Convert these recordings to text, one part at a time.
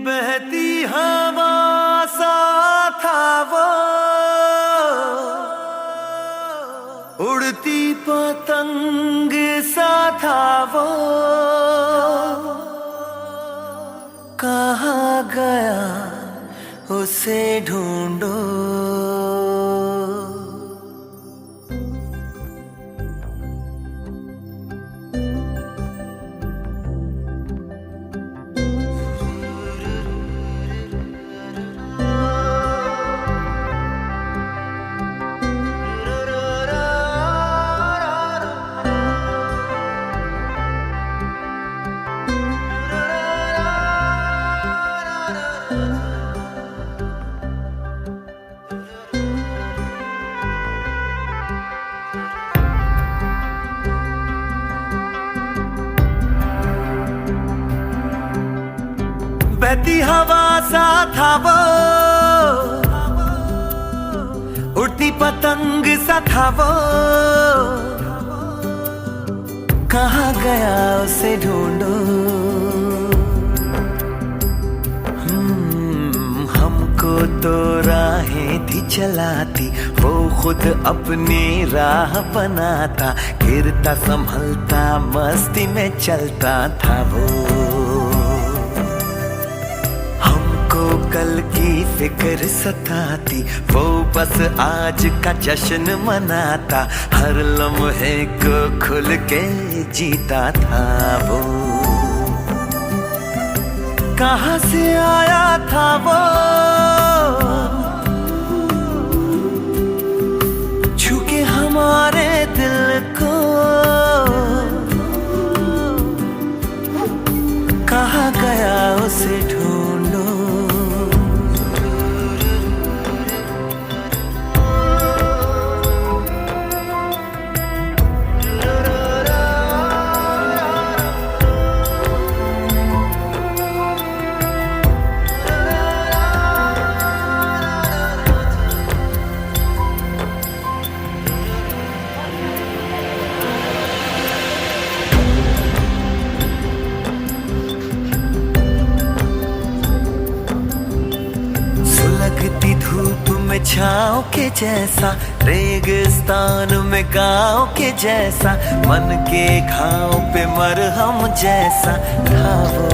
बहती हवा सा था वो, उड़ती पतंग सा था वो, कहाँ गया उसे ढूंढो। बहती हवा सा था वो, उड़ती पतंग सा था वो, कहाँ गया उसे ढूंढो। हमको तो राहें थी चलाती, वो खुद अपनी राह बनाता, गिरता संभलता मस्ती में चलता था वो। कल की फिक्र सताती, वो बस आज का जश्न मनाता, हर लम्हे को खुल के जीता था वो। कहाँ से आया था वो, छू के हमारे दिल को, कहाँ गया उसे ढूंढो। लगती धूप में छाँव के जैसा, रेगिस्तान में गाँव के जैसा, मन के घाव पे मरहम जैसा था वो।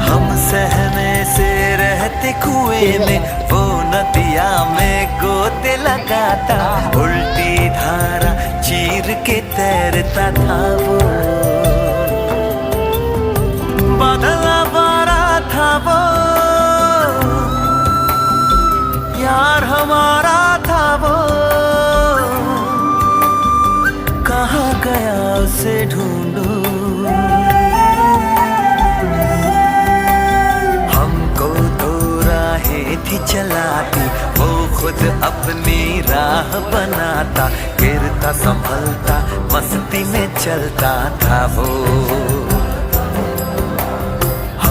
हम सहने से रहते कुएं में, वो नदिया में गोते लगाता, उल्टी धारा चीर के तैरता था वो। बादल आवारा था वो, यार हमारा था वो, कहाँ गया उसे ढूंढो। हमको तो राहें थी चलाती, वो खुद अपनी राह बनाता, गिरता संभलता मस्ती में चलता था वो।